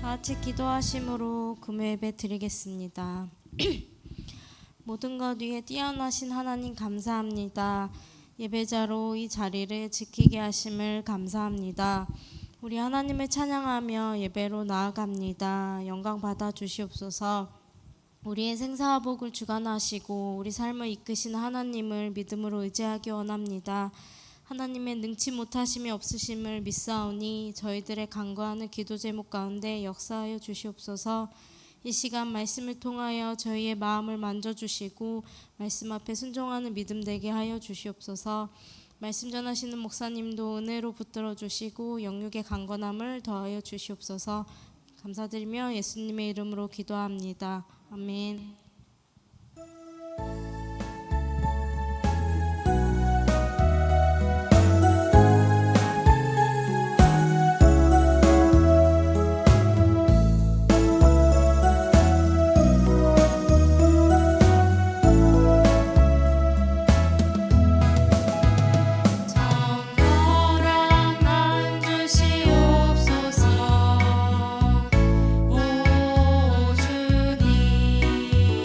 다 같이 기도하심으로 금요 예배 드리겠습니다. 모든 것 위에 뛰어나신 하나님 감사합니다. 예배자로 이 자리를 지키게 하심을 감사합니다. 우리 하나님을 찬양하며 예배로 나아갑니다. 영광 받아 주시옵소서. 우리의 생사와 복을 주관하시고 우리 삶을 이끄시는 하나님을 믿음으로 의지하기 원합니다. 하나님의 능치 못하심이 없으심을 믿사오니 저희들의 간구하는 기도 제목 가운데 역사하여 주시옵소서. 이 시간 말씀을 통하여 저희의 마음을 만져주시고 말씀 앞에 순종하는 믿음 되게 하여 주시옵소서. 말씀 전하시는 목사님도 은혜로 붙들어 주시고 영육의 강건함을 더하여 주시옵소서. 감사드리며 예수님의 이름으로 기도합니다. 아멘. 주옵소서. 오 주님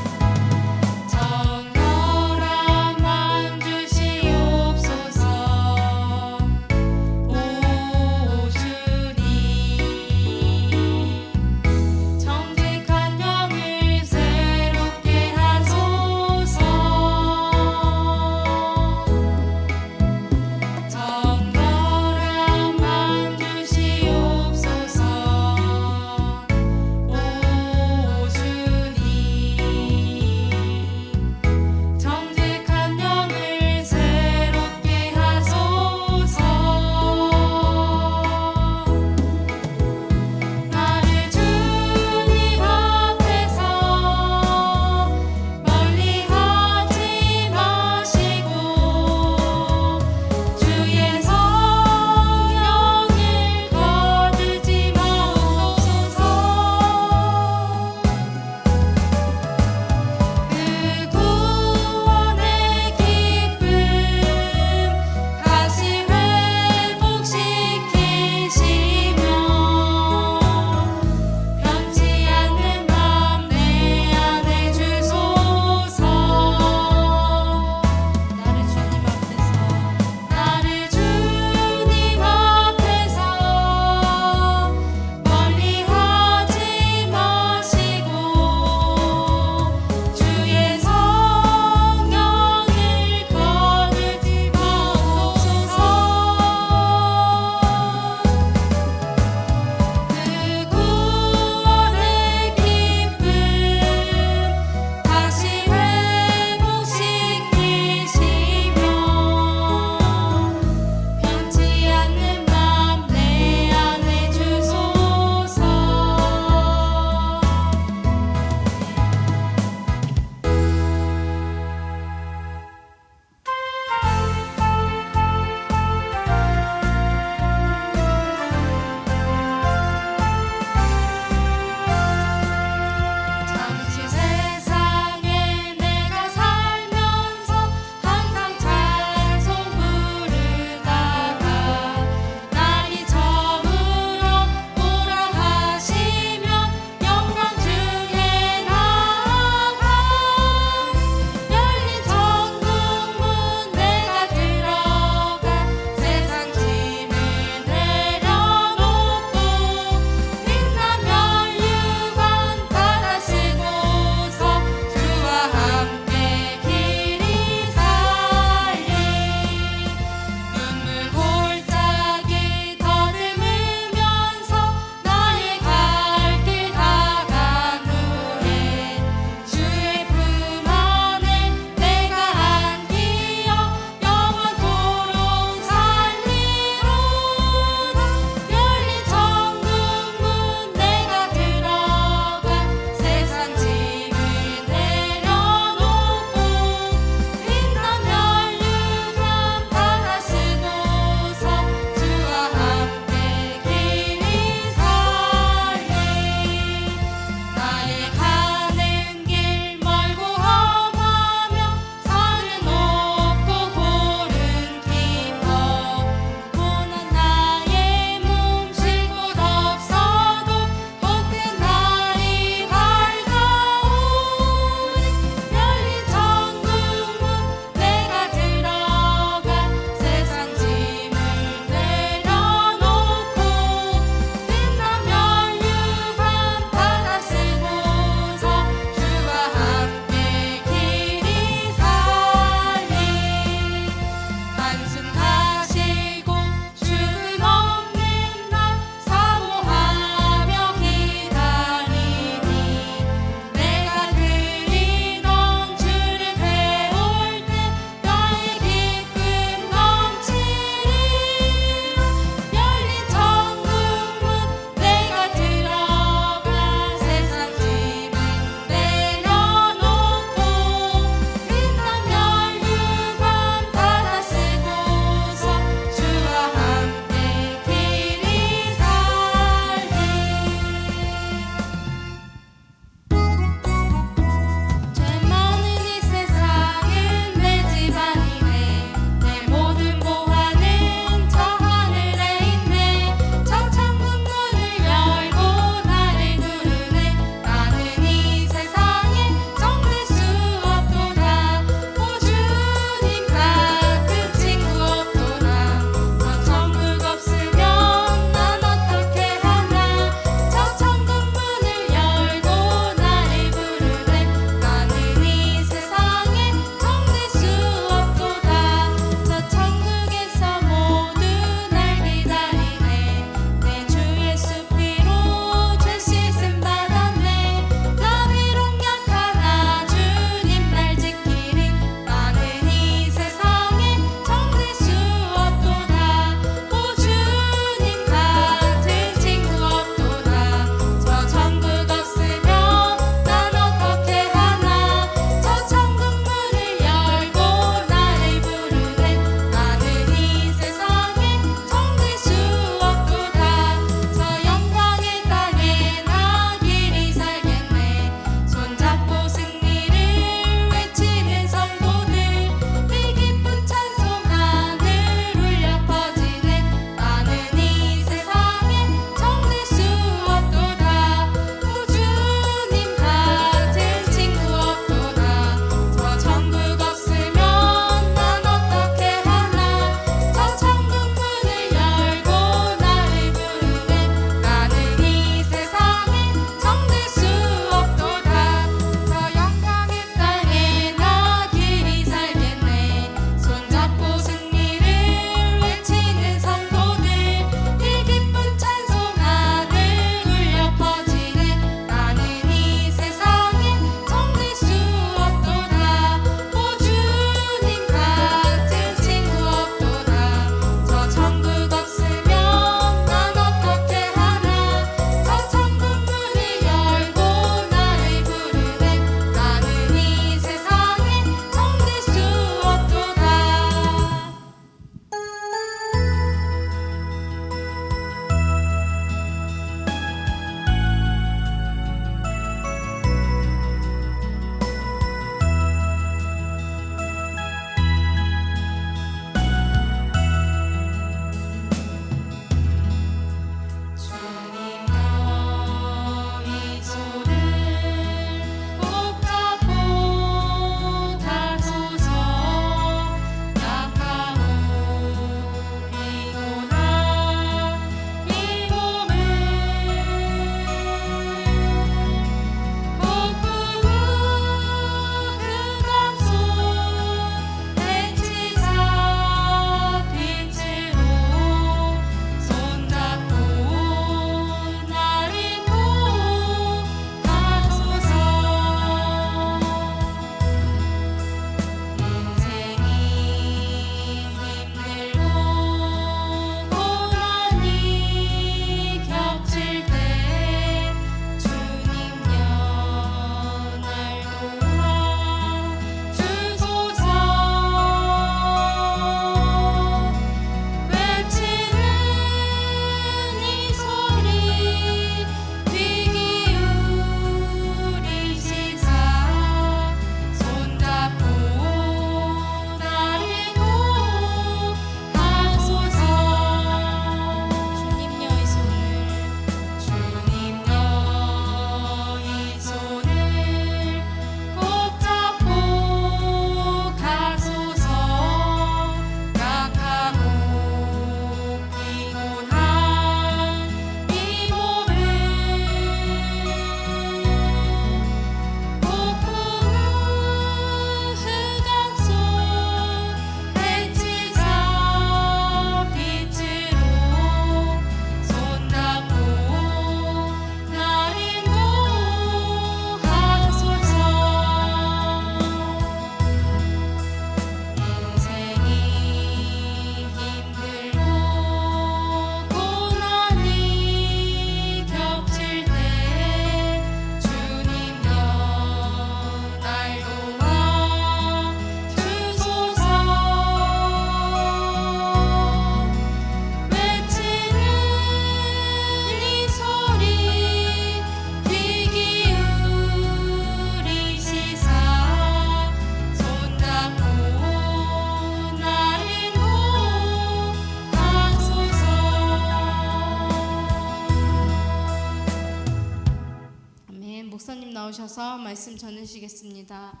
주셔서 말씀 전해주시겠습니다.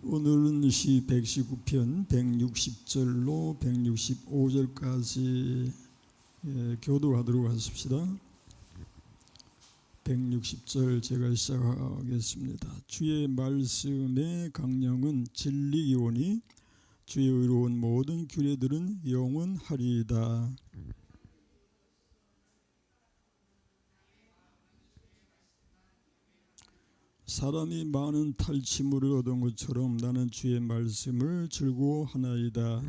오늘은 시 119편 160절로 165절까지 교독하도록 하십시다. 160절 제가 시작하겠습니다. 주의 말씀의 강령은 진리이오니 주의 의로운 모든 규례들은 영원하리이다. 사람이 많은 탈취물을 얻은 것처럼 나는 주의 말씀을 즐거워하나이다.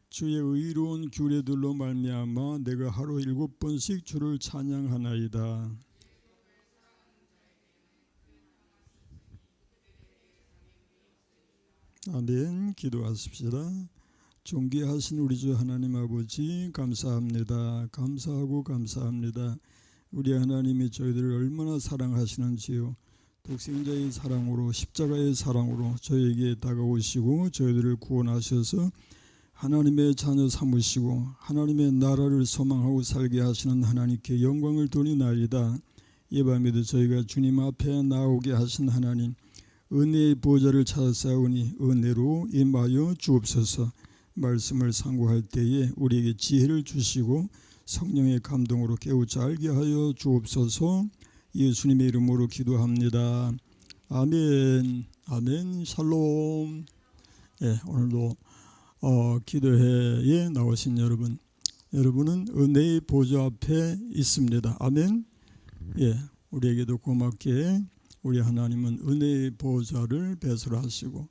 주의 의로운 규례들로 말미암아 내가 하루 7번씩 주를 찬양하나이다. 아멘. 기도하십시다. 존귀하신 우리 주 하나님 아버지, 감사합니다. 감사하고 감사합니다. 우리 하나님이 저희들을 얼마나 사랑하시는지요. 독생자의 사랑으로, 십자가의 사랑으로 저희에게 다가오시고 저희들을 구원하셔서 하나님의 자녀 삼으시고 하나님의 나라를 소망하고 살게 하시는 하나님께 영광을 돌리나이다. 이 밤에도 저희가 주님 앞에 나오게 하신 하나님, 은혜의 보좌를 찾아싸우니 은혜로 임하여 주옵소서. 말씀을 상고할 때에 우리에게 지혜를 주시고 성령의 감동으로 깨우쳐 알게 하여 주옵소서. 예수님의 이름으로 기도합니다. 아멘. 아멘. 샬롬. 오늘도 기도회에 나오신 여러분은 은혜의 보좌 앞에 있습니다. 아멘. 우리에게도 고맙게 우리 하나님은 은혜의 보좌를 배설하시고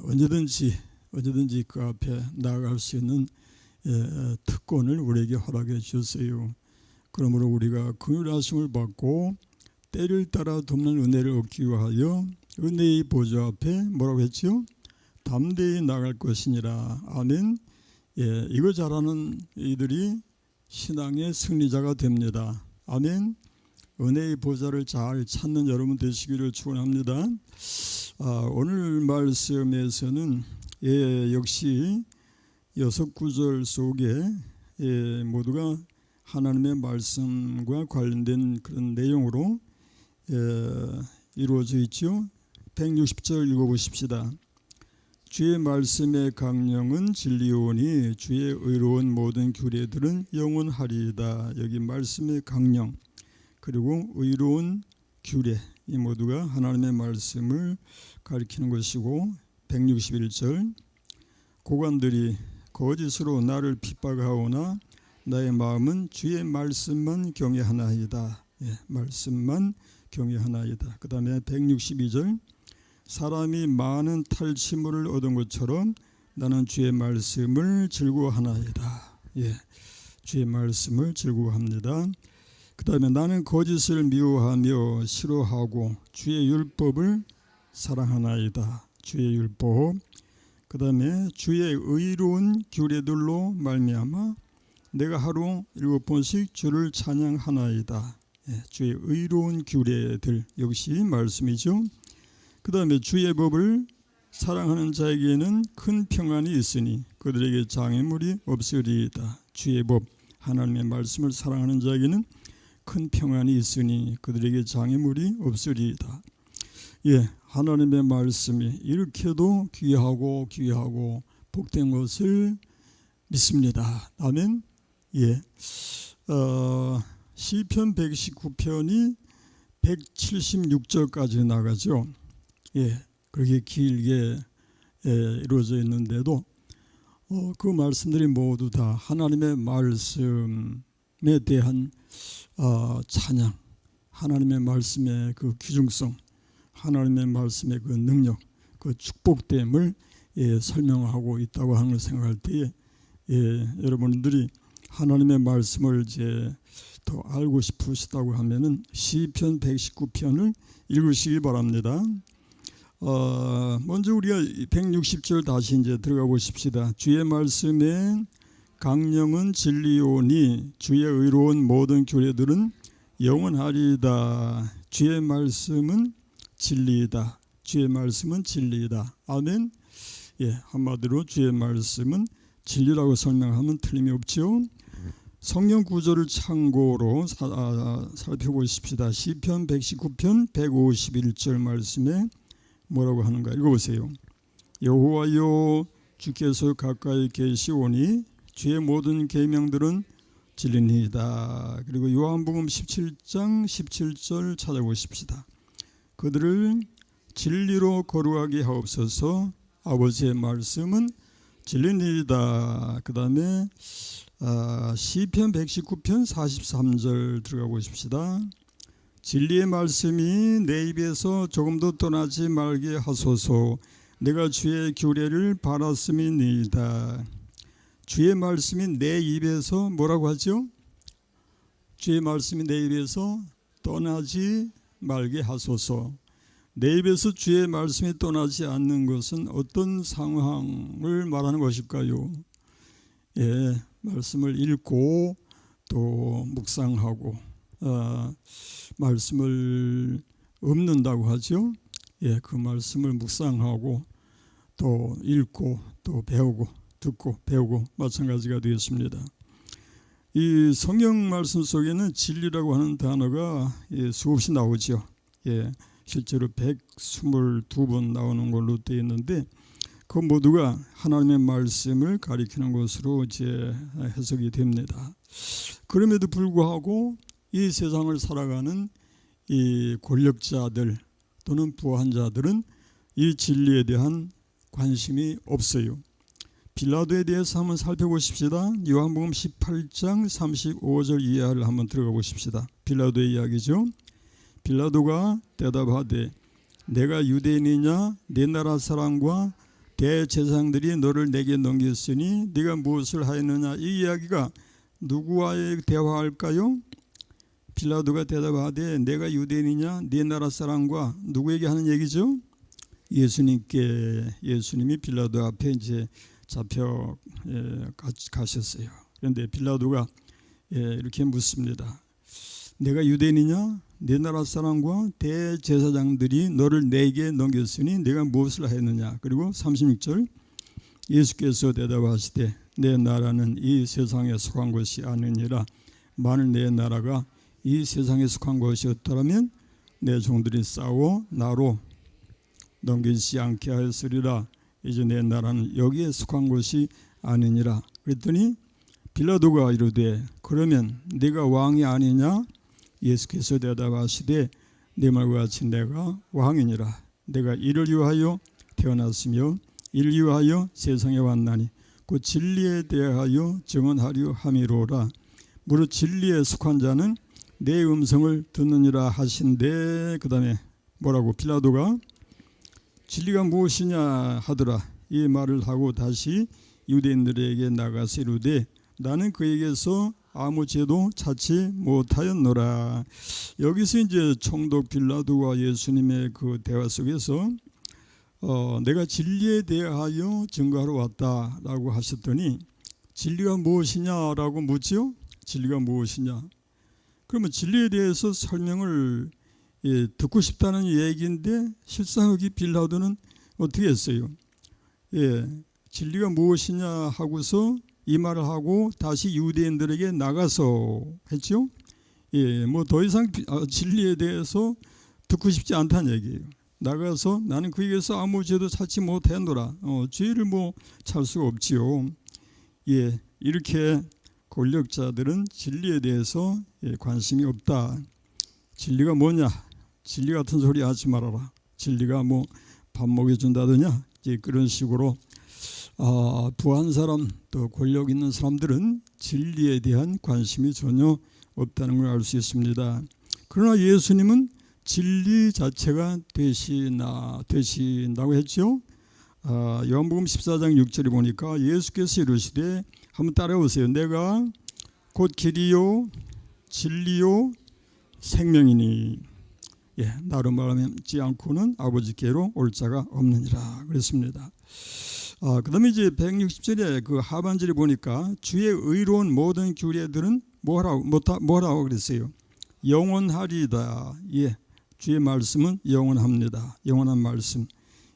언제든지 그 앞에 나아갈 수 있는 특권을 우리에게 허락해 주셨어요. 그러므로 우리가 긍휼하심을 받고 때를 따라 돕는 은혜를 얻기 위하여 은혜의 보좌 앞에 뭐라고 했죠? 담대히 나갈 것이니라. 아멘. 이거 잘하는 이들이 신앙의 승리자가 됩니다. 아멘. 은혜의 보좌를 잘 찾는 여러분 되시기를 축원합니다. 오늘 말씀에서는 역시 6구절 속에 모두가 하나님의 말씀과 관련된 그런 내용으로 이루어져 있죠. 160절 읽어보십시다. 주의 말씀의 강령은 진리오니 주의 의로운 모든 규례들은 영원하리이다. 여기 말씀의 강령 그리고 의로운 규례, 이 모두가 하나님의 말씀을 가리키는 것이고, 161절 고관들이 거짓으로 나를 핍박하오나 나의 마음은 주의 말씀만 경외하나이다. 말씀만 경외하나이다. 그 다음에 162절 사람이 많은 탈취물을 얻은 것처럼 나는 주의 말씀을 즐거워하나이다. 주의 말씀을 즐거워합니다. 그 다음에 나는 거짓을 미워하며 싫어하고 주의 율법을 사랑하나이다. 주의 율법. 그 다음에 주의 의로운 규례들로 말미암아 내가 하루 7번씩 주를 찬양하나이다. 주의 의로운 규례들 역시 말씀이죠. 그 다음에 주의 법을 사랑하는 자에게는 큰 평안이 있으니 그들에게 장애물이 없으리이다. 주의 법, 하나님의 말씀을 사랑하는 자에게는 큰 평안이 있으니 그들에게 장애물이 없으리이다. 하나님의 말씀이 이렇게도 귀하고 복된 것을 믿습니다. 아멘. 시편 119편이 176절까지 나가죠. 그렇게 길게 이루어져 있는데도 그 말씀들이 모두 다 하나님의 말씀에 대한 찬양, 하나님의 말씀의 그 귀중성, 하나님의 말씀의 그 능력, 그 축복됨을 설명하고 있다고 하는 걸 생각할 때에 여러분들이 하나님의 말씀을 이제 더 알고 싶으시다고 하면은 시편 119편을 읽으시기 바랍니다. 먼저 우리가 160절 다시 이제 들어가 보십시다. 주의 말씀에 강령은 진리오니 주의 의로운 모든 규례들은 영원하리이다. 주의 말씀은 진리이다. 주의 말씀은 진리이다. 아멘. 한마디로 주의 말씀은 진리라고 설명하면 틀림이 없죠. 성경 구절을 참고로 살펴보십시다. 시편 119편 151절 말씀에 뭐라고 하는가 읽어보세요. 여호와여 주께서 가까이 계시오니 주의 모든 계명들은 진리니이다. 그리고 요한복음 17장 17절 찾아보십시다. 그들을 진리로 거룩하게 하옵소서. 아버지의 말씀은 진리니이다. 그 다음에 시편 119편 43절 들어가 보십시다. 진리의 말씀이 내 입에서 조금도 떠나지 말게 하소서. 내가 주의 규례를 바랐음이니이다. 주의 말씀이 내 입에서 뭐라고 하죠? 주의 말씀이 내 입에서 떠나지 말게 하소서. 내 입에서 주의 말씀이 떠나지 않는 것은 어떤 상황을 말하는 것일까요? 말씀을 읽고 또 묵상하고 말씀을 읊는다고 하죠. 그 말씀을 묵상하고 또 읽고 또 배우고 듣고 배우고 마찬가지가 되겠습니다. 이 성경 말씀 속에는 진리라고 하는 단어가 수없이 나오죠. 실제로 122번 나오는 걸로 되어 있는데 그 모두가 하나님의 말씀을 가리키는 것으로 이제 해석이 됩니다. 그럼에도 불구하고 이 세상을 살아가는 이 권력자들 또는 부한 자들은 이 진리에 대한 관심이 없어요. 빌라도에 대해서 한번 살펴보십시다. 요한복음 18장 35절 이하를 한번 들어가 보십시다. 빌라도의 이야기죠. 빌라도가 대답하되 내가 유대인이냐 내 나라 사람과 대제사장들이 너를 내게 넘겼으니 네가 무엇을 하였느냐. 이 이야기가 누구와의 대화할까요? 빌라도가 대답하되 내가 유대인이냐 네 나라 사람과 누구에게 하는 얘기죠? 예수님께. 예수님이 빌라도 앞에 이제 잡혀 가셨어요. 그런데 빌라도가 이렇게 묻습니다. 내가 유대인이냐 네 나라 사람과 대제사장들이 너를 내게 넘겼으니 네가 무엇을 하였느냐. 그리고 36절 예수께서 대답하시되 내 나라는 이 세상에 속한 것이 아니니라. 만일 내 나라가 이 세상에 속한 것이었더라면 내 종들이 싸워 나로 넘기지 않게 하였으리라. 이제 내 나라는 여기에 속한 것이 아니니라. 그랬더니 빌라도가 이르되 그러면 네가 왕이 아니냐. 예수께서 대답하시되 내 말과 같이 내가 왕이니라. 내가 이를 위하여 태어났으며 이를 위하여 세상에 왔나니 그 진리에 대하여 증언하려 함이로라. 무릇 진리에 속한 자는 내 음성을 듣느니라 하신대. 그 다음에 뭐라고 빌라도가 진리가 무엇이냐 하더라. 이 말을 하고 다시 유대인들에게 나가서 이르되 나는 그에게서 아무 죄도 찾지 못하였노라. 여기서 이제 총독 빌라도와 예수님의 그 대화 속에서 내가 진리에 대하여 증거하러 왔다라고 하셨더니 진리가 무엇이냐라고 묻지요. 진리가 무엇이냐. 그러면 진리에 대해서 설명을 듣고 싶다는 얘기인데 실상 여기 빌라도는 어떻게 했어요? 진리가 무엇이냐 하고서 이 말을 하고 다시 유대인들에게 나가서 했죠. 뭐 더 이상 진리에 대해서 듣고 싶지 않다는 얘기예요. 나가서 나는 그에게서 아무 죄도 찾지 못했노라. 죄를 뭐 찾을 수가 없지요. 이렇게 권력자들은 진리에 대해서 관심이 없다. 진리가 뭐냐? 진리 같은 소리 하지 말아라. 진리가 뭐 밥 먹여준다더냐? 그런 식으로 부한 사람 또 권력 있는 사람들은 진리에 대한 관심이 전혀 없다는 걸 알 수 있습니다. 그러나 예수님은 진리 자체가 되신다고 했죠. 요한복음 14장 6절에 보니까 예수께서 이르시되 한번 따라오세요. 내가 곧 길이요 진리요 생명이니 나로 말하지 않고는 아버지께로 올 자가 없느니라 그랬습니다. 그 다음에 이제 160절에 그 하반절에 보니까 주의 의로운 모든 규례들은 뭐라고 그랬어요? 영원하리다. 주의 말씀은 영원합니다. 영원한 말씀.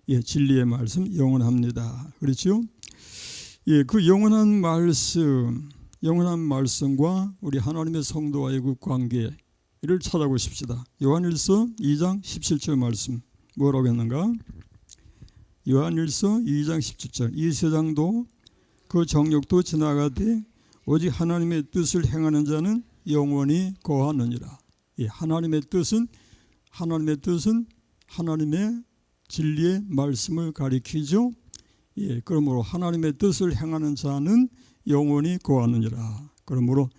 예, 진리의 말씀 영원합니다. 그렇죠? 예, 그 영원한 말씀과 우리 하나님의 성도와의 그 관계를 찾아보십시다. 요한일서 2장 17절 말씀 뭐라고 했는가? 요한일서 2장 17절 이 세상도 그 정욕도 지나가되 오직 하나님의 뜻을 행하는 자는 영원히 거하느니라. 예, 하나님의 뜻은 하나님의 진리의 말씀을 가리키죠. 예, 그러므로 하나님의 뜻을 행하는 자는 영원히 거하느니라. 그러므로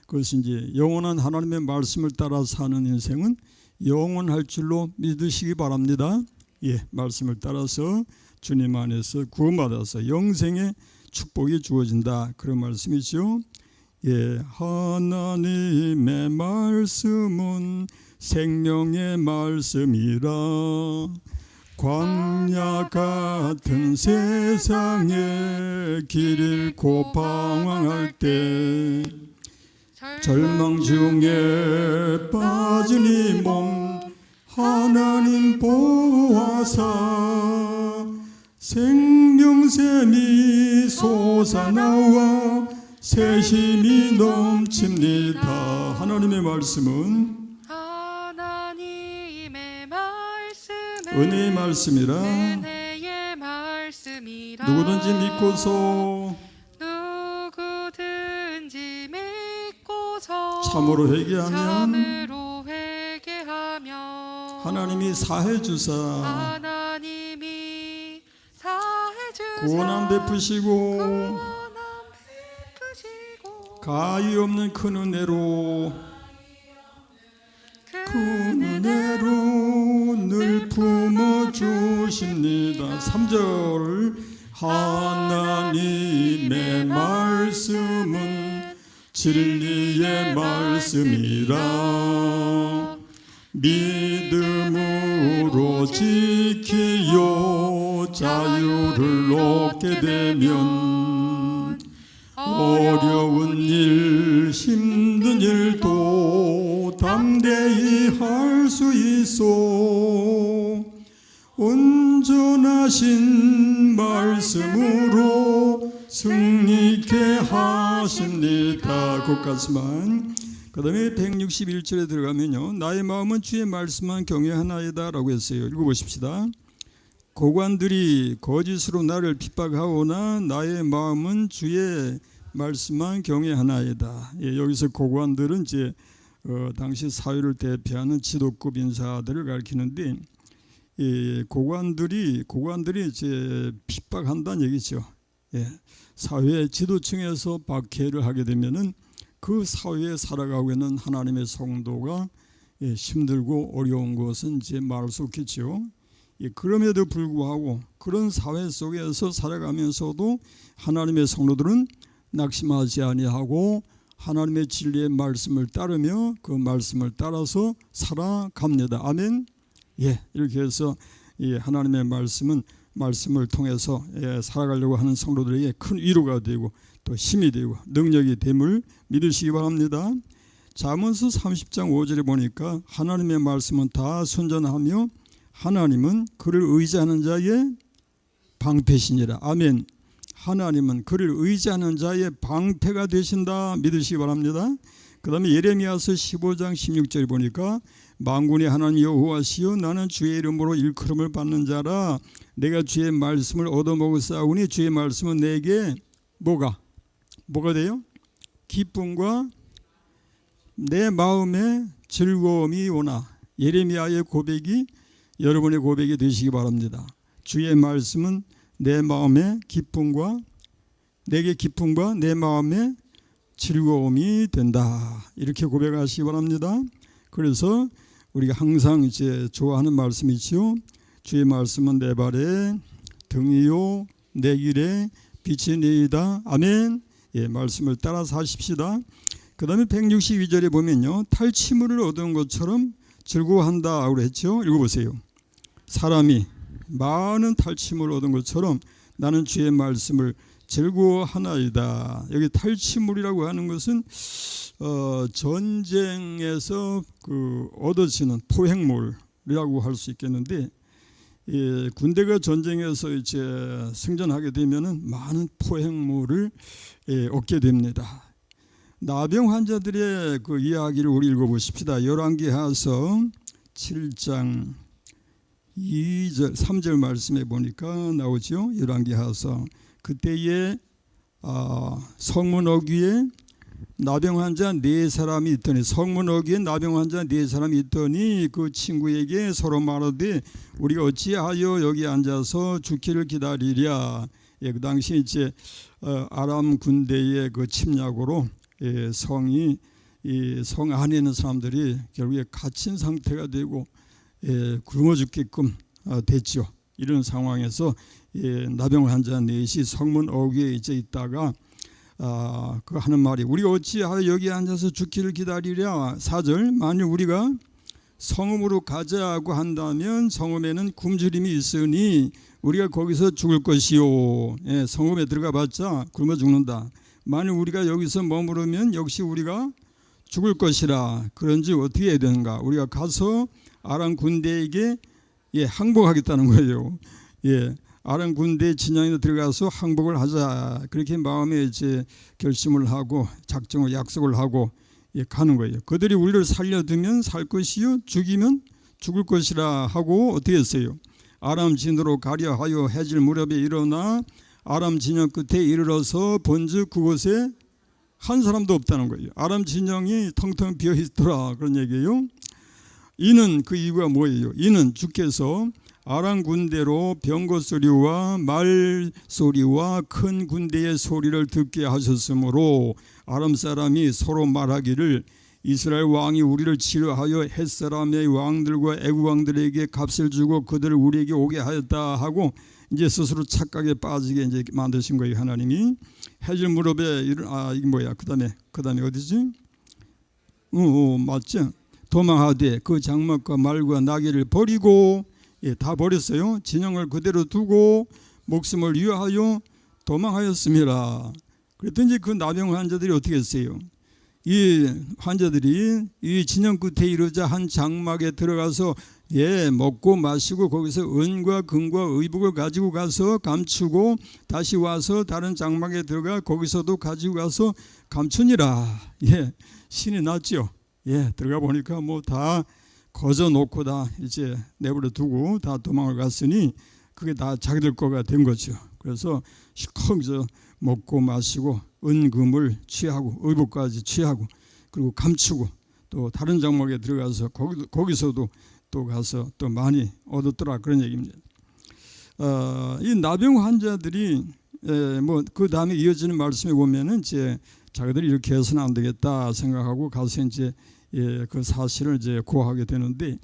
그것은 이제 영원한 하나님의 말씀을 따라 사는 인생은 영원할 줄로 믿으시기 바랍니다. 예, 말씀을 따라서 주님 안에서 구원받아서 영생의 축복이 주어진다. 그런 말씀이죠. 예, 하나님의 말씀은 생명의 말씀이라. 광야 같은 세상에 길 잃고 방황할 때 절망 중에 빠진 이 몸 하나님 보호하사 생명샘이 솟아나와 새힘이 넘칩니다. 하나님의 말씀은 은혜의 말씀이라. 은혜의 말씀이라. 누구든지 믿고서 참으로 회개하면 하나님이 사해 주사 구원함 베푸시고 가히 없는 큰 은혜로 늘 품어주십니다. 3절 하나님의 말씀은 진리의 말씀이라. 믿음으로 지키어 자유를 얻게 되면 어려운 일 힘든 일도 담대히 할 수 있어. 온전하신 말씀으로 승리케 하십니다. 그것까지만. 그 다음에 161절에 들어가면요, 나의 마음은 주의 말씀만 경외하나이다 라고 했어요. 읽어보십시다. 고관들이 거짓으로 나를 핍박하오나 나의 마음은 주의 말씀만 경외하나이다. 예, 여기서 고관들은 이제 당시 사회를 대표하는 지도급 인사들을 가리키는데, 예, 고관들이 이제 핍박한다는 얘기죠. 예, 사회 지도층에서 박해를 하게 되면은 그 사회에 살아가고 있는 하나님의 성도가 예, 힘들고 어려운 것은 이제 말할 수 없겠죠. 예, 그럼에도 불구하고 그런 사회 속에서 살아가면서도 하나님의 성도들은 낙심하지 아니하고 하나님의 진리의 말씀을 따르며 그 말씀을 따라서 살아갑니다. 아멘. 예, 이렇게 해서 예, 하나님의 말씀을 통해서 예, 살아가려고 하는 성도들에게 큰 위로가 되고 또 힘이 되고 능력이 됨을 믿으시기 바랍니다. 잠언서 30장 5절에 보니까 하나님의 말씀은 다 순전하며 하나님은 그를 의지하는 자의 방패시니라. 아멘. 하나님은 그를 의지하는 자의 방패가 되신다 믿으시기 바랍니다. 그 다음에 예레미야서 15장 16절에 보니까 만군의 하나님 여호와시여 나는 주의 이름으로 일컬음을 받는 자라. 내가 주의 말씀을 얻어먹었사오니 주의 말씀은 내게 뭐가 돼요? 기쁨과 내 마음에 즐거움이 오나. 예레미야의 고백이 여러분의 고백이 되시기 바랍니다. 주의 말씀은 내 마음에 기쁨과 내게 기쁨과 내 마음에 즐거움이 된다. 이렇게 고백하시기 바랍니다. 그래서 우리가 항상 이제 좋아하는 말씀이지요. 주의 말씀은 내 발에 등이요 내 길에 빛이니이다. 아멘. 예, 말씀을 따라서 하십시다. 그 다음에 162절에 보면요, 탈취물을 얻은 것처럼 즐거워한다 그랬죠. 읽어보세요. 사람이 많은 탈취물을 얻은 것처럼 나는 주의 말씀을 즐거워하나이다. 여기 탈취물이라고 하는 것은 전쟁에서 얻어지는 포획물이라고 할 수 있겠는데, 군대가 전쟁에서 이제 승전하게 되면은 많은 포획물을 얻게 됩니다. 나병 환자들의 그 이야기를 우리 읽어보십시다. 열왕기하서 7장 2절 3절 말씀에 보니까 나오죠. 열왕기하서 그때에 성문 어귀에 나병 환자 4사람이 있더니 성문 어귀에 나병 환자 4사람이 있더니 그 친구에게 서로 말하되 우리가 어찌하여 여기 앉아서 죽기를 기다리랴. 그 당시 이제 아람 군대의 그 침략으로 성이 이 성 안에 있는 사람들이 결국에 갇힌 상태가 되고 굶어 죽게끔 됐죠. 이런 상황에서 나병 환자 4이 성문 어귀에 이제 있다가 그 하는 말이 우리가 어찌하여 여기 앉아서 죽기를 기다리랴. 4절 만일 우리가 성읍으로 가자고 한다면 성읍에는 굶주림이 있으니 우리가 거기서 죽을 것이요. 성읍에 들어가 봤자 굶어 죽는다. 만일 우리가 여기서 머무르면 역시 우리가 죽을 것이라. 그런지 어떻게 해야 되는가. 우리가 가서 아람 군대에게 항복하겠다는 거예요. 아람 군대 진영에 들어가서 항복을 하자. 그렇게 마음에 이제 결심을 하고 작정을 약속을 하고 가는 거예요. 그들이 우리를 살려두면 살 것이요 죽이면 죽을 것이라 하고 어떻게 했어요? 아람 진으로 가려 하여 해질 무렵에 일어나 아람 진영 끝에 이르러서 본즉 그곳에 한 사람도 없다는 거예요. 아람 진영이 텅텅 비어 있더라 그런 얘기예요. 이는 그 이유가 뭐예요? 이는 주께서 아람 군대로 병거 소리와 말 소리와 큰 군대의 소리를 듣게 하셨으므로 아람 사람이 서로 말하기를 이스라엘 왕이 우리를 치료하여 햇사람의 왕들과 애국 왕들에게 값을 주고 그들을 우리에게 오게 하였다 하고 이제 스스로 착각에 빠지게 이제 만드신 거예요. 하나님이 해질 무렵에 이게 뭐야? 그다음에 어디지? 맞죠? 도망하되 그 장막과 말과 나귀를 버리고 다 버렸어요. 진영을 그대로 두고 목숨을 위하여 도망하였습니다. 그랬더니 그 나병 환자들이 어떻게 했어요? 이 환자들이 이 진영 끝에 이르자 한 장막에 들어가서 먹고 마시고 거기서 은과 금과 의복을 가지고 가서 감추고 다시 와서 다른 장막에 들어가 거기서도 가지고 가서 감추니라. 신이 났죠. 들어가 보니까 뭐 다 거저 놓고 다 이제 내버려 두고 다 도망을 갔으니 그게 다 자기들 거가 된 거죠. 그래서 실컷 먹고 마시고 은금을 취하고 의복까지 취하고 그리고 감추고 또 다른 장막에 들어가서 거기서도 또 가서 또 많이 얻었더라 그런 얘기입니다. 이 나병 환자들이 뭐 그 다음에 이어지는 말씀에 보면은 이제 자기들이 이렇게 해서는 안 되겠다 생각하고 가서 이제 그 사실을 이제 고하게 되는데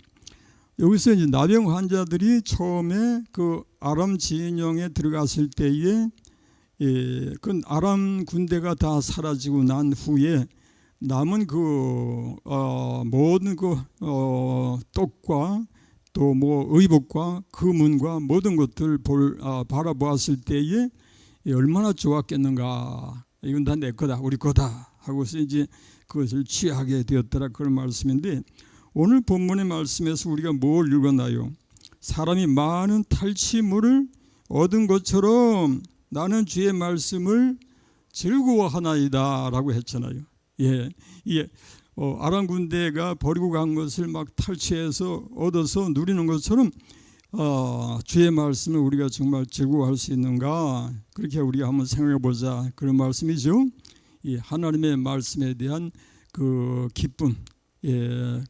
여기서 이제 나병 환자들이 처음에 그 아람 진영에 들어갔을 때에 그 아람 군대가 다 사라지고 난 후에 남은 그 모든 그 떡과 또 뭐 의복과 금은과 모든 것들 바라보았을 때에 얼마나 좋았겠는가. 이건 다 내 거다, 우리 거다 하고서 이제 그것을 취하게 되었더라 그런 말씀인데 오늘 본문의 말씀에서 우리가 뭘 읽었나요? 사람이 많은 탈취물을 얻은 것처럼 나는 주의 말씀을 즐거워하나이다 라고 했잖아요. 아람 군대가 버리고 간 것을 막 탈취해서 얻어서 누리는 것처럼 주의 말씀을 우리가 정말 즐거워할 수 있는가, 그렇게 우리가 한번 생각해 보자 그런 말씀이죠. 이 하나님의 말씀에 대한 그 기쁨,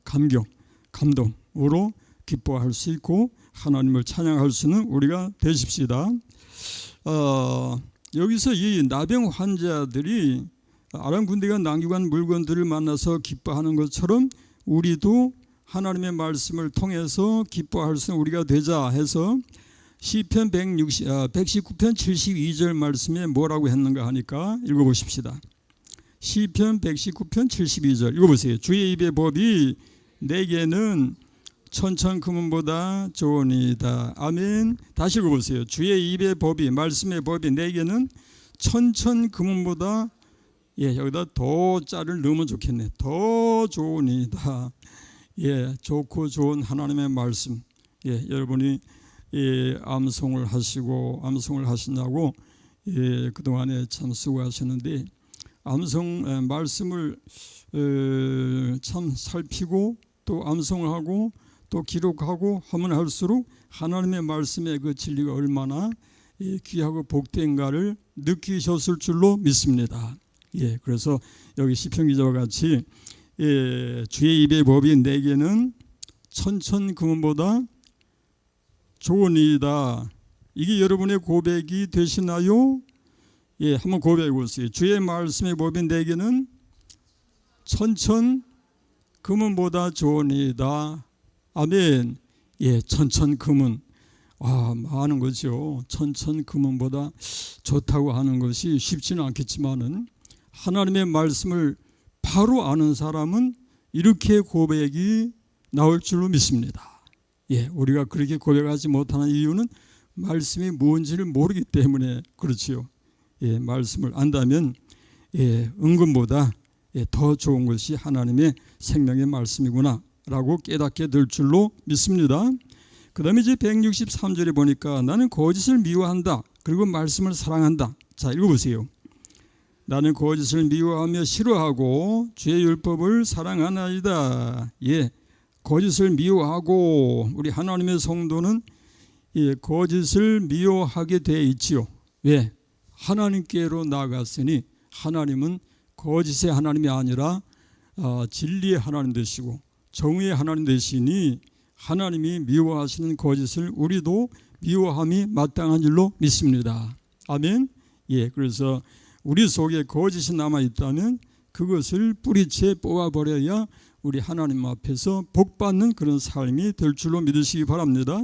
감격, 감동으로 기뻐할 수 있고 하나님을 찬양할 수는 우리가 되십시다. 여기서 이 나병 환자들이 아람 군대가 남겨간 물건들을 만나서 기뻐하는 것처럼 우리도 하나님의 말씀을 통해서 기뻐할 수 우리가 되자 해서 시편 119편 72절 말씀에 뭐라고 했는가 하니까 읽어보십시다. 시편 119편 72절 읽어보세요. 주의 입의 법이 내게는 천천 금은보다 좋으니이다. 아멘. 다시 읽어보세요. 주의 입의 법이, 말씀의 법이 내게는 천천 금은보다, 여기다 더 자를 넣으면 좋겠네. 더 좋으니이다. 좋고 좋은 하나님의 말씀. 여러분이 암송을 하시냐고 그동안에 참 수고하셨는데 암송 말씀을 참 살피고 또 암송을 하고 또 기록하고 하면 할수록 하나님의 말씀의 그 진리가 얼마나 귀하고 복된가를 느끼셨을 줄로 믿습니다. 그래서 여기 시편 기자와 같이 주의 입의 법이 내게는 천천 금은보다 좋으니이다. 이게 여러분의 고백이 되시나요? 한번 고백해 보세요. 주의 말씀의 법이 내게는 천천 금은보다 좋으니이다. 아멘. 천천 금은 많은 거죠. 천천 금은보다 좋다고 하는 것이 쉽지는 않겠지만은 하나님의 말씀을 바로 아는 사람은 이렇게 고백이 나올 줄로 믿습니다. 우리가 그렇게 고백하지 못하는 이유는 말씀이 뭔지를 모르기 때문에 그렇지요. 말씀을 안다면 은금보다 더 좋은 것이 하나님의 생명의 말씀이구나 라고 깨닫게 될 줄로 믿습니다. 그 다음에 이제 163절에 보니까 나는 거짓을 미워한다. 그리고 말씀을 사랑한다. 자, 읽어보세요. 나는 거짓을 미워하며 싫어하고 주의 율법을 사랑하나이다. 거짓을 미워하고 우리 하나님의 성도는 거짓을 미워하게 되어 있지요. 왜? 하나님께로 나아갔으니 하나님은 거짓의 하나님이 아니라 진리의 하나님 되시고 정의의 하나님 되시니 하나님이 미워하시는 거짓을 우리도 미워함이 마땅한 줄로 믿습니다. 아멘. 그래서 우리 속에 거짓이 남아있다면 그것을 뿌리채 뽑아버려야 우리 하나님 앞에서 복받는 그런 삶이 될 줄로 믿으시기 바랍니다.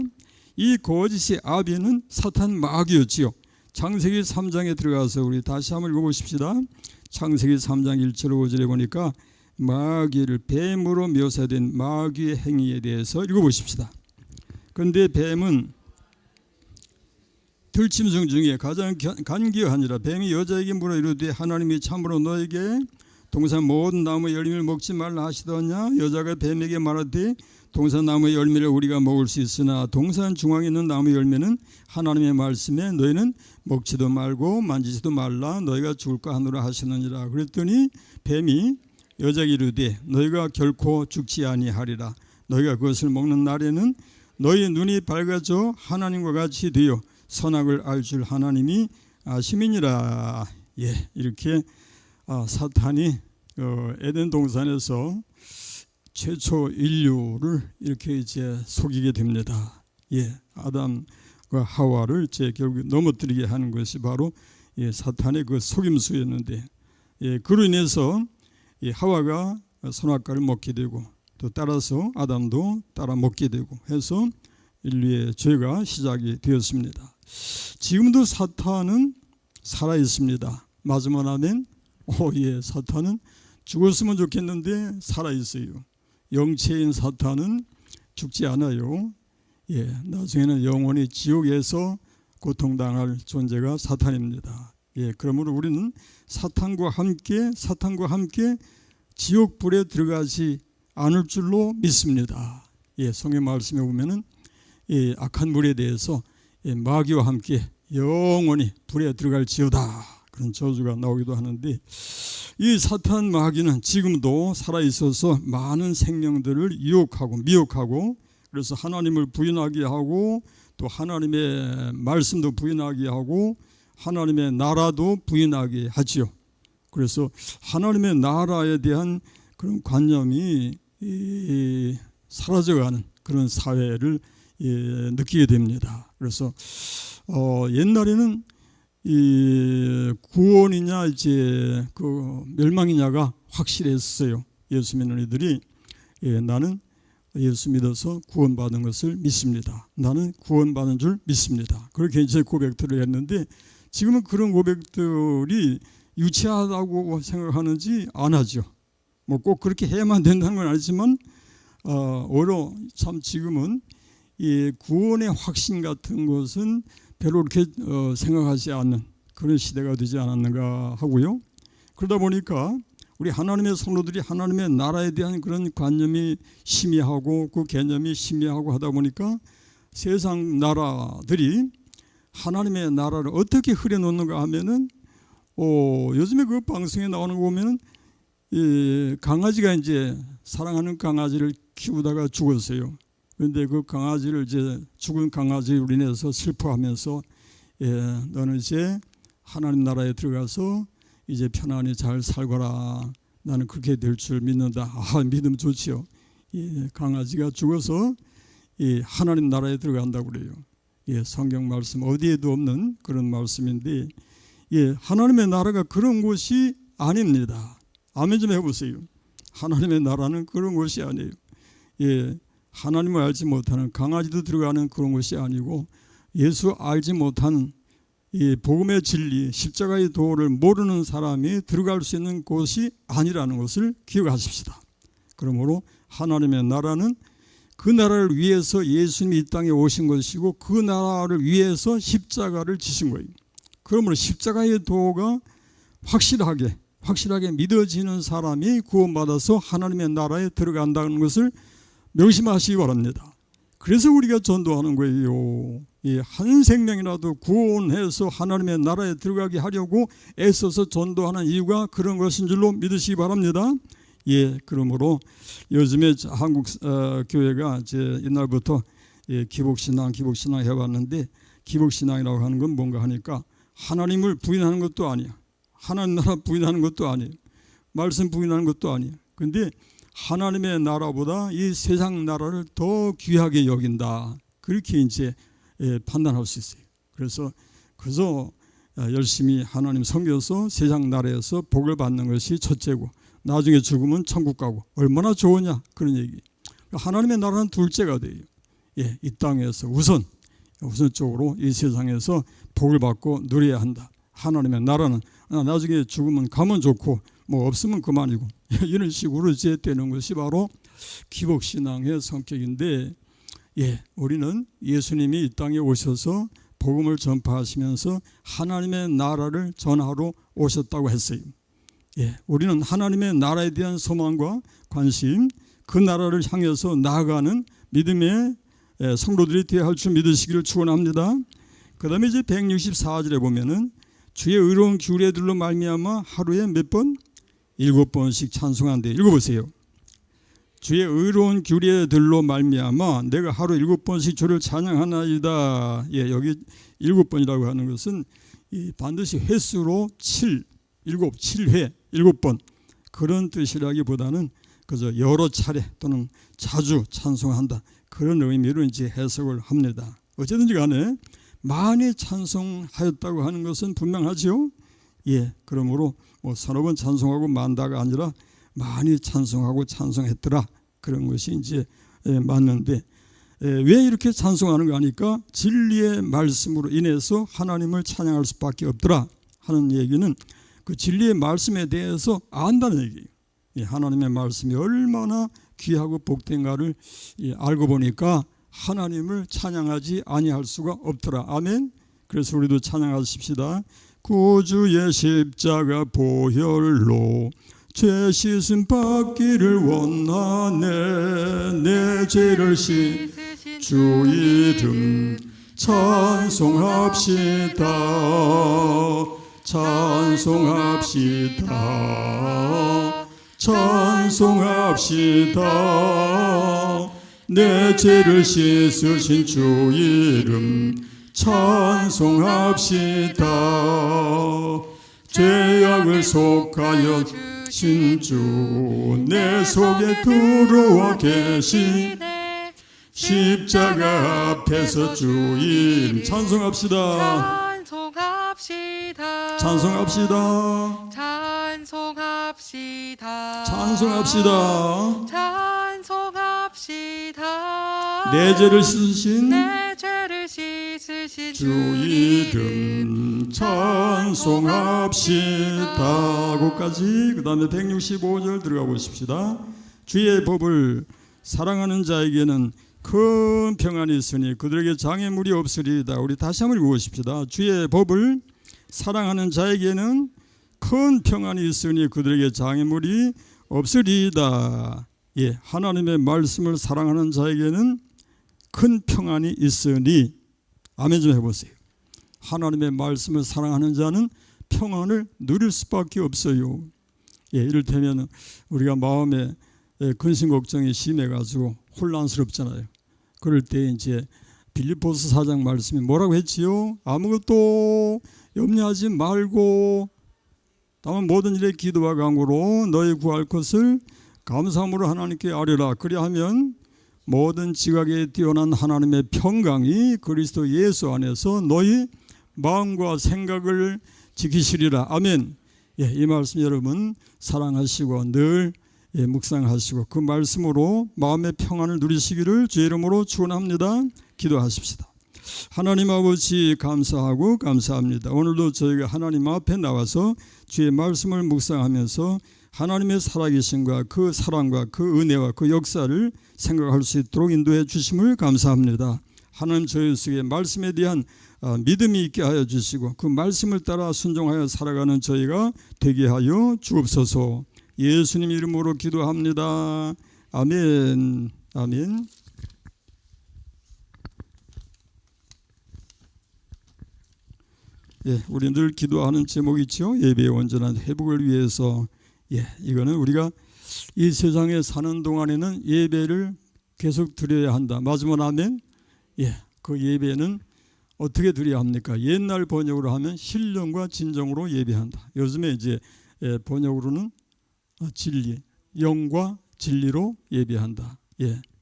이 거짓의 아비는 사탄 마귀였지요. 창세기 3장에 들어가서 우리 다시 한번 읽어보십시다. 창세기 3장 1절 5절에 보니까 마귀를 뱀으로 묘사된 마귀의 행위에 대해서 읽어보십시다. 그런데 뱀은 들짐승 중에 가장 간교하니라. 뱀이 여자에게 물어 이르되 하나님이 참으로 너에게 동산 모든 나무의 열매를 먹지 말라 하시더냐. 여자가 뱀에게 말하되 동산 나무의 열매를 우리가 먹을 수 있으나 동산 중앙에 있는 나무의 열매는 하나님의 말씀에 너희는 먹지도 말고 만지지도 말라 너희가 죽을까 하노라 하시느니라. 그랬더니 뱀이 여자에게 이르되 너희가 결코 죽지 아니하리라. 너희가 그것을 먹는 날에는 너희 눈이 밝아져 하나님과 같이 되어 선악을 알 줄 하나님이 아심이니라. 이렇게 사탄이 에덴 동산에서 최초 인류를 이렇게 이제 속이게 됩니다. 아담과 하와를 이제 결국 넘어뜨리게 하는 것이 바로 사탄의 그 속임수였는데, 그로 인해서 하와가 선악과를 먹게 되고 또 따라서 아담도 따라 먹게 되고 해서 인류의 죄가 시작이 되었습니다. 지금도 사탄은 살아 있습니다. 맞으면 아멘. 사탄은 죽었으면 좋겠는데 살아 있어요. 영체인 사탄은 죽지 않아요. 나중에는 영원히 지옥에서 고통당할 존재가 사탄입니다. 그러므로 우리는 사탄과 함께 지옥불에 들어가지 않을 줄로 믿습니다. 성경 말씀에 보면은 악한 물에 대해서 마귀와 함께 영원히 불에 들어갈지어다 그런 저주가 나오기도 하는데, 이 사탄 마귀는 지금도 살아있어서 많은 생명들을 유혹하고 미혹하고, 그래서 하나님을 부인하게 하고 또 하나님의 말씀도 부인하게 하고 하나님의 나라도 부인하게 하지요. 그래서 하나님의 나라에 대한 그런 관념이 사라져가는 그런 사회를 느끼게 됩니다. 그래서 옛날에는 이 구원이냐 이제 그 멸망이냐가 확실했어요. 예수 믿는 이들이 나는 예수 믿어서 구원받은 것을 믿습니다. 나는 구원받은 줄 믿습니다. 그렇게 이제 고백들을 했는데, 지금은 그런 고백들이 유치하다고 생각하는지 안 하죠. 뭐 꼭 그렇게 해야만 된다는 건 아니지만 오히려 참 지금은 이 구원의 확신 같은 것은 별로 그렇게 생각하지 않는 그런 시대가 되지 않았는가 하고요. 그러다 보니까 우리 하나님의 성도들이 하나님의 나라에 대한 그런 관념이 희미하고 그 개념이 희미하고 하다 보니까 세상 나라들이 하나님의 나라를 어떻게 흐려놓는가 하면은 요즘에 그 방송에 나오는 거 보면은 강아지가 이제 사랑하는 강아지를 키우다가 죽었어요. 그런데 그 강아지를 이제 죽은 강아지로 인해서 슬퍼하면서 너는 이제 하나님 나라에 들어가서 이제 편안히 잘 살거라. 나는 그렇게 될 줄 믿는다. 믿음 좋지요. 강아지가 죽어서 하나님 나라에 들어간다고 그래요. 성경 말씀 어디에도 없는 그런 말씀인데 하나님의 나라가 그런 곳이 아닙니다. 아멘 좀 해보세요. 하나님의 나라는 그런 곳이 아니에요. 하나님을 알지 못하는 강아지도 들어가는 그런 곳이 아니고 예수 알지 못하는 복음의 진리 십자가의 도를 모르는 사람이 들어갈 수 있는 곳이 아니라는 것을 기억하십시다. 그러므로 하나님의 나라는 그 나라를 위해서 예수님이 이 땅에 오신 것이고 그 나라를 위해서 십자가를 지신 거예요. 그러므로 십자가의 도가 확실하게 믿어지는 사람이 구원받아서 하나님의 나라에 들어간다는 것을 명심하시기 바랍니다. 그래서 우리가 전도하는 거예요. 한 생명이라도 구원해서 하나님의 나라에 들어가게 하려고 애써서 전도하는 이유가 그런 것인 줄로 믿으시기 바랍니다. 그러므로 요즘에 한국 교회가 이제 옛날부터 기복신앙 해왔는데 기복신앙이라고 하는 건 뭔가 하니까 하나님을 부인하는 것도 아니야. 하나님 나라 부인하는 것도 아니에요. 말씀 부인하는 것도 아니에요. 그런데 하나님의 나라보다 이 세상 나라를 더 귀하게 여긴다. 그렇게 이제 판단할 수 있어요. 그래서 열심히 하나님 섬겨서 세상 나라에서 복을 받는 것이 첫째고 나중에 죽으면 천국 가고 얼마나 좋으냐 그런 얘기. 하나님의 나라는 둘째가 돼요. 이 땅에서 우선적으로 이 세상에서 복을 받고 누려야 한다. 하나님의 나라는 나중에 죽으면 가면 좋고 뭐 없으면 그만이고 이런 식으로 이제 되는 것이 바로 기복신앙의 성격인데 우리는 예수님이 이 땅에 오셔서 복음을 전파하시면서 하나님의 나라를 전하러 오셨다고 했어요. 우리는 하나님의 나라에 대한 소망과 관심, 그 나라를 향해서 나아가는 믿음의 성도들이 되어야 할 줄 믿으시기를 축원합니다. 그 다음에 이제 164절에 보면은 주의 의로운 규례들로 말미암아 하루에 몇 번? 7번씩 찬송한대. 읽어보세요. 주의 의로운 규례들로 말미암아 내가 하루 7번씩 주를 찬양하나이다. 여기 7번이라고 하는 것은 반드시 횟수로 7회 7번 그런 뜻이라기보다는 그저 여러 차례 또는 자주 찬송한다. 그런 의미로 이제 해석을 합니다. 어쨌든지 간에 많이 찬송하였다고 하는 것은 분명하지요. 그러므로 뭐 서너 번 찬송하고 만다가 아니라 많이 찬송하고 찬송했더라. 그런 것이 이제 맞는데 왜 이렇게 찬송하는가 하니까 진리의 말씀으로 인해서 하나님을 찬양할 수밖에 없더라 하는 얘기는 그 진리의 말씀에 대해서 안다는 얘기예요. 하나님의 말씀이 얼마나 귀하고 복된가를 알고 보니까 하나님을 찬양하지 아니할 수가 없더라. 아멘. 그래서 우리도 찬양하십시다. 구주의 십자가 보혈로 죄 씻음 받기를 원하네. 내 죄를 씻 주 이름 찬송합시다. 찬송합시다. 찬송합시다. 내 죄를 씻으신 주 이름 찬송합시다. 죄악을 속하여 신 주 내 속에 들어와 계시 십자가 앞에서 주 이름 찬송합시다. 찬송합시다. 찬송합시다. 찬송합시다. 찬송합시다. 찬송합시다. 내 죄를 씻으신 주 주 이름 찬송합시다. 거기까지. 그 다음에 165절 들어가 보십시다. 주의 법을 사랑하는 자에게는 큰 평안이 있으니 그들에게 장애물이 없으리이다. 우리 다시 한번 읽어보십시다. 주의 법을 사랑하는 자에게는 큰 평안이 있으니 그들에게 장애물이 없으리이다. 하나님의 말씀을 사랑하는 자에게는 큰 평안이 있으니. 아멘 좀 해보세요. 하나님의 말씀을 사랑하는 자는 평안을 누릴 수밖에 없어요. 이를테면 우리가 마음에 근심 걱정이 심해가지고 혼란스럽잖아요. 그럴 때 이제 빌립보서 4장 말씀이 뭐라고 했지요? 아무것도 염려하지 말고 다만 모든 일에 기도와 간구로 너희 구할 것을 감사함으로 하나님께 아뢰라. 그리하면 모든 지각에 뛰어난 하나님의 평강이 그리스도 예수 안에서 너희 마음과 생각을 지키시리라. 아멘. 이 말씀 여러분 사랑하시고 늘 묵상하시고 그 말씀으로 마음의 평안을 누리시기를 주의 이름으로 축원합니다. 기도하십시다. 하나님 아버지 감사하고 감사합니다. 오늘도 저희가 하나님 앞에 나와서 주의 말씀을 묵상하면서 하나님의 살아계심과 그 사랑과 그 은혜와 그 역사를 생각할 수 있도록 인도해 주심을 감사합니다. 하나님 저희 속에 말씀에 대한 믿음이 있게 하여 주시고 그 말씀을 따라 순종하여 살아가는 저희가 되게 하여 주옵소서. 예수님 이름으로 기도합니다. 아멘. 아멘. 우리 늘 기도하는 제목이 있죠. 예배의 온전한 회복을 위해서. 이거는 우리가 이 세상에 사는 동안에는 예배를 계속 드려야 한다. 맞으면 아멘. 그 예배는 어떻게 드려야 합니까? 옛날 번역으로 하면 신령과 진정으로 예배한다. 요즘에 이제 번역으로는 진리, 영과 진리로 예배한다.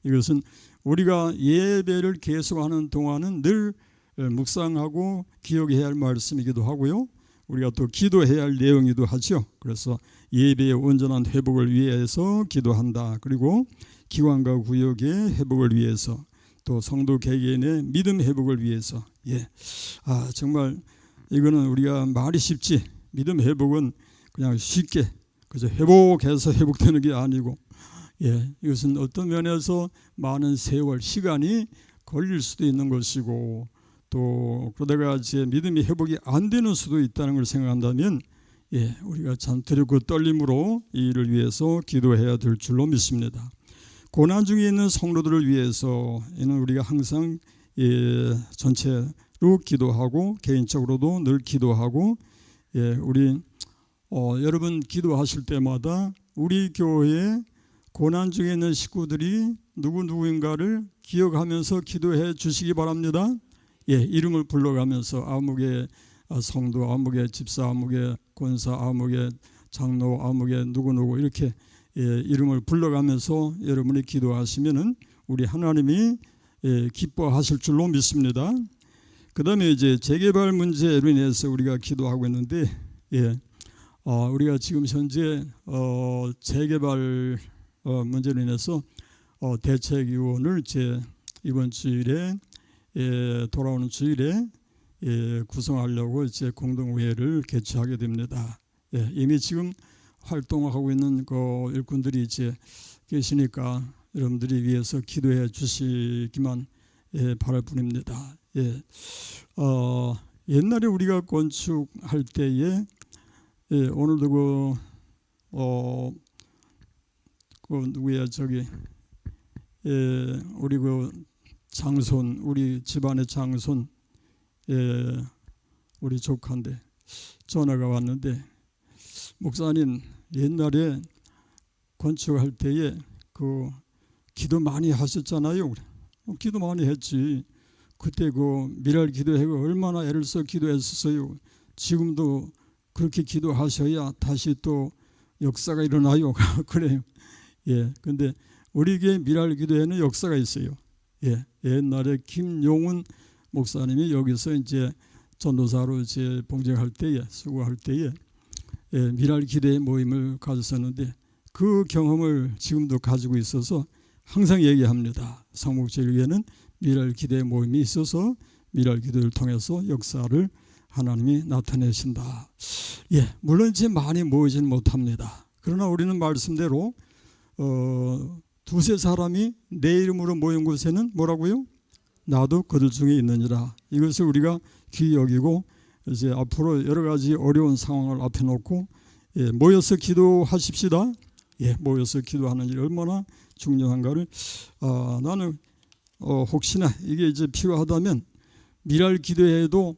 이것은 우리가 예배를 계속하는 동안은 늘 묵상하고 기억해야 할 말씀이기도 하고요. 우리가 또 기도해야 할 내용이기도 하죠. 그래서 예배의 온전한 회복을 위해서 기도한다. 그리고 기관과 구역의 회복을 위해서 또 성도 개개인의 믿음 회복을 위해서. 정말 이거는 우리가 말이 쉽지 믿음 회복은 그냥 쉽게 그저 회복해서 회복되는 게 아니고 이것은 어떤 면에서 많은 세월 시간이 걸릴 수도 있는 것이고 또 그러다가 제 믿음이 회복이 안 되는 수도 있다는 걸 생각한다면 우리가 참 두렵고 떨림으로 이 일을 위해서 기도해야 될 줄로 믿습니다. 고난 중에 있는 성도들을 위해서 이는 우리가 항상 전체로 기도하고 개인적으로도 늘 기도하고 우리 여러분 기도하실 때마다 우리 교회에 고난 중에 있는 식구들이 누구인가를 기억하면서 기도해 주시기 바랍니다. 이름을 불러가면서 아무개 성도, 아무개 집사, 아무개 권사, 아무개 장로, 아무개 누구 이렇게 이름을 불러가면서 여러분이 기도하시면은 우리 하나님이 기뻐하실 줄로 믿습니다. 그 다음에 이제 재개발 문제로 인해서 우리가 기도하고 있는데 우리가 지금 현재 재개발 문제로 인해서 대책위원을 이번 주일에 돌아오는 주일에 구성하려고 이제 공동회의를 개최하게 됩니다. 이미 지금 활동하고 있는 그 일꾼들이 이제 계시니까 여러분들이 위해서 기도해 주시기만 바랄 뿐입니다. 옛날에 우리가 건축할 때에 오늘도 그 누구야 우리 그 장손 우리 집안의 장손 우리 조카인데 전화가 왔는데 목사님 옛날에 건축할 때에 그 기도 많이 하셨잖아요. 기도 많이 했지. 그때 그 미랄 기도하고 얼마나 애를 써 기도했었어요. 지금도 그렇게 기도하셔야 다시 또 역사가 일어나요. 그래요. 근데 우리 교회 미랄 기도에는 역사가 있어요. 옛날에 김용훈 목사님이 여기서 이제 전도사로 이제 봉직할 때에 수고할 때에 미랄 기도의 모임을 가졌었는데 그 경험을 지금도 가지고 있어서 항상 얘기합니다. 성목제일교회는 미랄 기도의 모임이 있어서 미랄 기도를 통해서 역사를 하나님이 나타내신다. 물론 이제 많이 모이지는 못합니다. 그러나 우리는 말씀대로 두세 사람이 내 이름으로 모인 곳에는 뭐라고요? 나도 그들 중에 있느니라. 이것을 우리가 귀히 여기고 이제 앞으로 여러 가지 어려운 상황을 앞에 놓고 모여서 기도하십시다. 모여서 기도하는 일이 얼마나 중요한가를 나는 혹시나 이게 이제 필요하다면 미랄 기도회도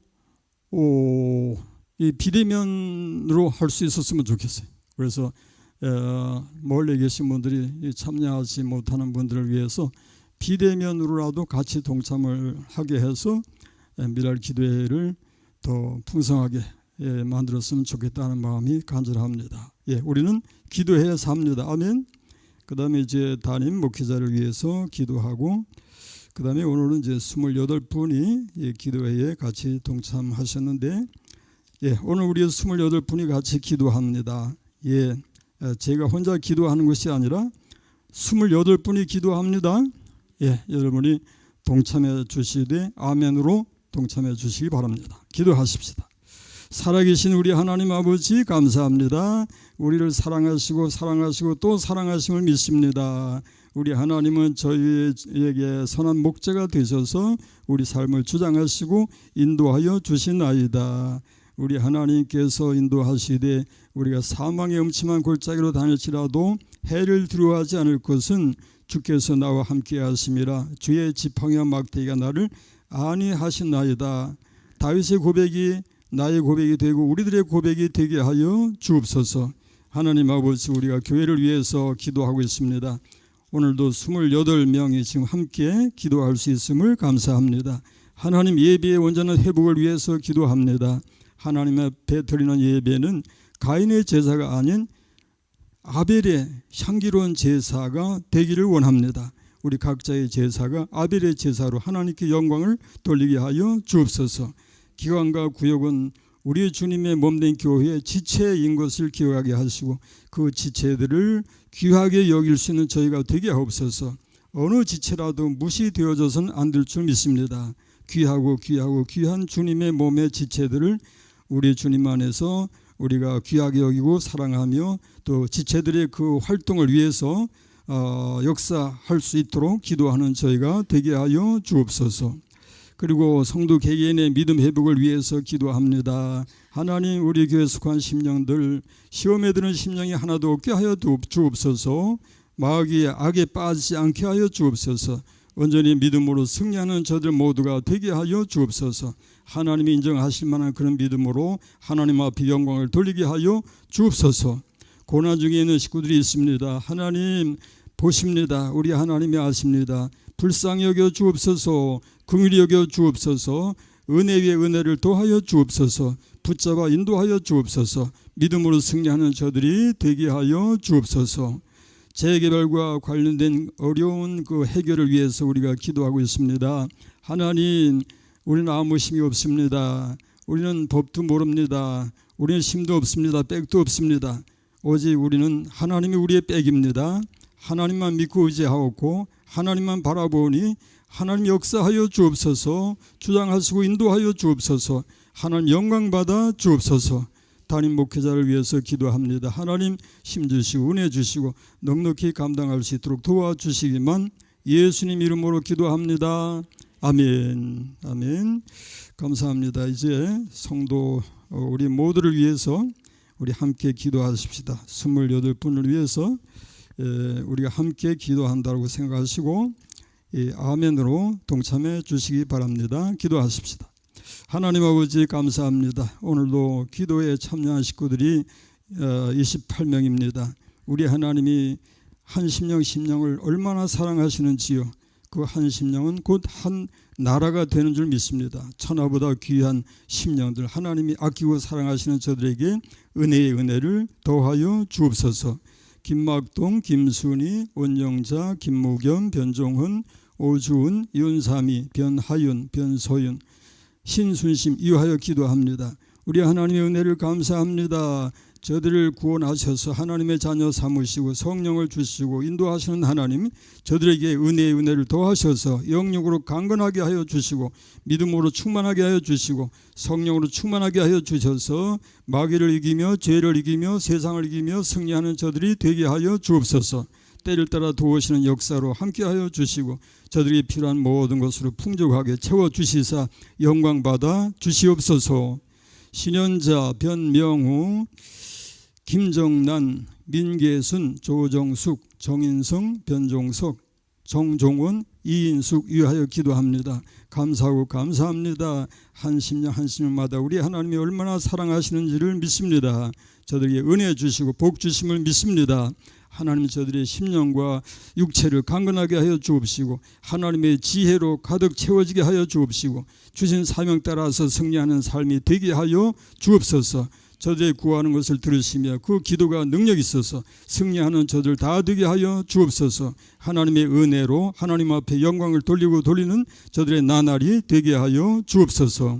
이 비대면으로 할 수 있었으면 좋겠어요. 그래서 멀리 계신 분들이 참여하지 못하는 분들을 위해서 비대면으로라도 같이 동참을 하게 해서 미랄 기도회를 더 풍성하게 만들었으면 좋겠다는 마음이 간절합니다. 우리는 기도해야 삽니다. 아멘. 그 다음에 이제 담임 목회자를 위해서 기도하고, 그 다음에 오늘은 이제 28분이 기도회에 같이 동참하셨는데, 오늘 우리 28분이 같이 기도합니다. 제가 혼자 기도하는 것이 아니라 28분이 기도합니다. 여러분이 동참해 주시되 아멘으로 동참해 주시기 바랍니다. 기도하십시다. 살아계신 우리 하나님 아버지 감사합니다. 우리를 사랑하시고 또 사랑하심을 믿습니다. 우리 하나님은 저희에게 선한 목자가 되셔서 우리 삶을 주장하시고 인도하여 주시나이다. 우리 하나님께서 인도하시되 우리가 사망의 음침한 골짜기로 다닐지라도 해를 두려워하지 않을 것은 주께서 나와 함께 하심이라. 주의 지팡이와 막대기가 나를 안위하시나이다. 다윗의 고백이 나의 고백이 되고 우리들의 고백이 되게 하여 주옵소서. 하나님 아버지, 우리가 교회를 위해서 기도하고 있습니다. 오늘도 28명이 지금 함께 기도할 수 있음을 감사합니다. 하나님, 예배의 온전한 회복을 위해서 기도합니다. 하나님 앞에 드리는 예배는 가인의 제사가 아닌 아벨의 향기로운 제사가 되기를 원합니다. 우리 각자의 제사가 아벨의 제사로 하나님께 영광을 돌리게 하여 주옵소서. 기관과 구역은 우리 주님의 몸된 교회의 지체인 것을 기억하게 하시고 그 지체들을 귀하게 여길 수 있는 저희가 되게 하옵소서. 어느 지체라도 무시되어져서는 안 될 줄 믿습니다. 귀하고 귀한 주님의 몸의 지체들을 우리 주님 안에서 우리가 귀하게 여기고 사랑하며 또 지체들의 그 활동을 위해서 역사할 수 있도록 기도하는 저희가 되게 하여 주옵소서. 그리고 성도 개개인의 믿음 회복을 위해서 기도합니다. 하나님, 우리 교회 속한 심령들, 시험에 드는 심령이 하나도 없게 하여 주옵소서. 마귀의 악에 빠지지 않게 하여 주옵소서. 온전히 믿음으로 승리하는 저들 모두가 되게 하여 주옵소서. 하나님이 인정하실 만한 그런 믿음으로 하나님 앞에 영광을 돌리게 하여 주옵소서. 고난 중에 있는 식구들이 있습니다. 하나님 보십니다. 우리 하나님이 아십니다. 불쌍히 여겨 주옵소서. 긍휼히 여겨 주옵소서. 은혜 위에 은혜를 더하여 주옵소서. 붙잡아 인도하여 주옵소서. 믿음으로 승리하는 저들이 되게 하여 주옵소서. 재개발과 관련된 어려운 그 해결을 위해서 우리가 기도하고 있습니다. 하나님, 우리는 아무 힘이 없습니다. 우리는 법도 모릅니다. 우리는 힘도 없습니다. 백도 없습니다. 오직 우리는 하나님이 우리의 백입니다. 하나님만 믿고 의지하옵고 하나님만 바라보니 하나님 역사하여 주옵소서. 주장하시고 인도하여 주옵소서. 하나님 영광받아 주옵소서. 담임 목회자를 위해서 기도합니다. 하나님 힘주시고 은혜 주시고 넉넉히 감당할 수 있도록 도와주시기만 예수님 이름으로 기도합니다. 아멘. 아멘. 감사합니다. 이제 성도 우리 모두를 위해서 우리 함께 기도하십시다. 28분을 위해서 우리가 함께 기도한다고 생각하시고 아멘으로 동참해 주시기 바랍니다. 기도하십시다. 하나님 아버지 감사합니다. 오늘도 기도에 참여한 식구들이 28명입니다. 우리 하나님이 한 심령을 얼마나 사랑하시는지요. 그 한 심령은 곧 한 나라가 되는 줄 믿습니다. 천하보다 귀한 심령들, 하나님이 아끼고 사랑하시는 저들에게 은혜의 은혜를 더하여 주옵소서. 김막동, 김순희, 원영자, 김무겸, 변종훈, 오주은, 윤삼이, 변하윤, 변소윤, 신순심 이하여 기도합니다. 우리 하나님의 은혜를 감사합니다. 저들을 구원하셔서 하나님의 자녀 삼으시고 성령을 주시고 인도하시는 하나님, 저들에게 은혜의 은혜를 더하셔서 영육으로 강건하게 하여 주시고 믿음으로 충만하게 하여 주시고 성령으로 충만하게 하여 주셔서 마귀를 이기며 죄를 이기며 세상을 이기며 승리하는 저들이 되게 하여 주옵소서. 때를 따라 도우시는 역사로 함께하여 주시고 저들이 필요한 모든 것으로 풍족하게 채워주시사 영광받아 주시옵소서. 신현자, 변명우, 김정난, 민계순, 조정숙, 정인성, 변종석, 정종원, 이인숙 위하여 기도합니다. 감사하고 감사합니다. 한 심령 한 심령마다 우리 하나님이 얼마나 사랑하시는지를 믿습니다. 저들에게 은혜 주시고 복 주심을 믿습니다. 하나님 저들의 심령과 육체를 강건하게 하여 주옵시고 하나님의 지혜로 가득 채워지게 하여 주옵시고 주신 사명 따라서 승리하는 삶이 되게 하여 주옵소서. 저들의 구하는 것을 들으시며 그 기도가 능력 있어서 승리하는 저들 다 되게 하여 주옵소서. 하나님의 은혜로 하나님 앞에 영광을 돌리고 돌리는 저들의 나날이 되게 하여 주옵소서.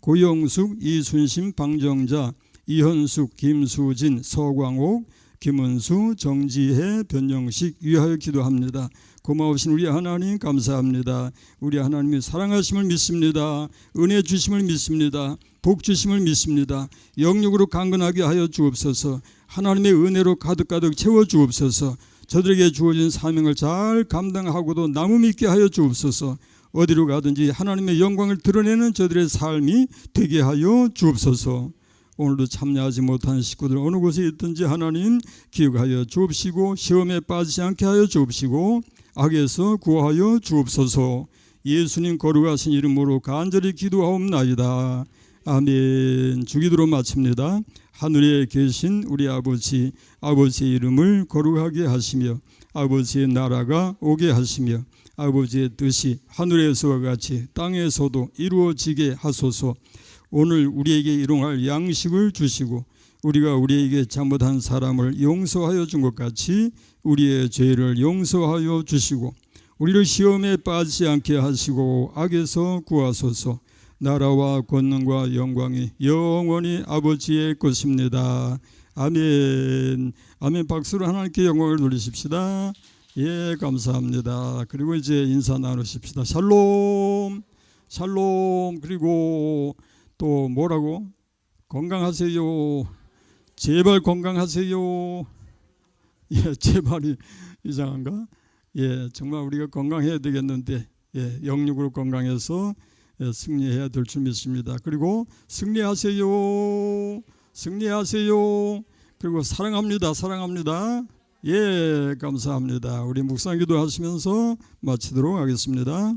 고영숙, 이순심, 방정자, 이현숙, 김수진, 서광옥, 김은수, 정지혜, 변영식 위하여 기도합니다. 고마우신 우리 하나님 감사합니다. 우리 하나님이 사랑하심을 믿습니다. 은혜 주심을 믿습니다. 복 주심을 믿습니다. 영육으로 강건하게 하여 주옵소서. 하나님의 은혜로 가득가득 채워 주옵소서. 저들에게 주어진 사명을 잘 감당하고도 나무 있게 하여 주옵소서. 어디로 가든지 하나님의 영광을 드러내는 저들의 삶이 되게 하여 주옵소서. 오늘도 참여하지 못한 식구들 어느 곳에 있든지 하나님 기억하여 주옵시고 시험에 빠지지 않게 하여 주옵시고 악에서 구하여 주옵소서. 예수님 거룩하신 이름으로 간절히 기도하옵나이다. 아멘. 주기도로 마칩니다. 하늘에 계신 우리 아버지, 아버지의 이름을 거룩하게 하시며 아버지의 나라가 오게 하시며 아버지의 뜻이 하늘에서와 같이 땅에서도 이루어지게 하소서. 오늘 우리에게 일용할 양식을 주시고 우리가 우리에게 잘못한 사람을 용서하여 준 것 같이 우리의 죄를 용서하여 주시고 우리를 시험에 빠지지 않게 하시고 악에서 구하소서. 나라와 권능과 영광이 영원히 아버지의 것입니다. 아멘. 아멘. 박수로 하나님께 영광을 돌리십시다. 예, 감사합니다. 그리고 이제 인사 나누십시다. 샬롬, 샬롬. 그리고 또 뭐라고? 건강하세요. 제발 건강하세요. 예, 제발이 이상한가? 예, 정말 우리가 건강해야 되겠는데, 예, 영육으로 건강해서 승리해야 될 줄 믿습니다. 그리고 승리하세요. 승리하세요. 그리고 사랑합니다. 사랑합니다. 예, 감사합니다. 우리 묵상 기도 하시면서 마치도록 하겠습니다.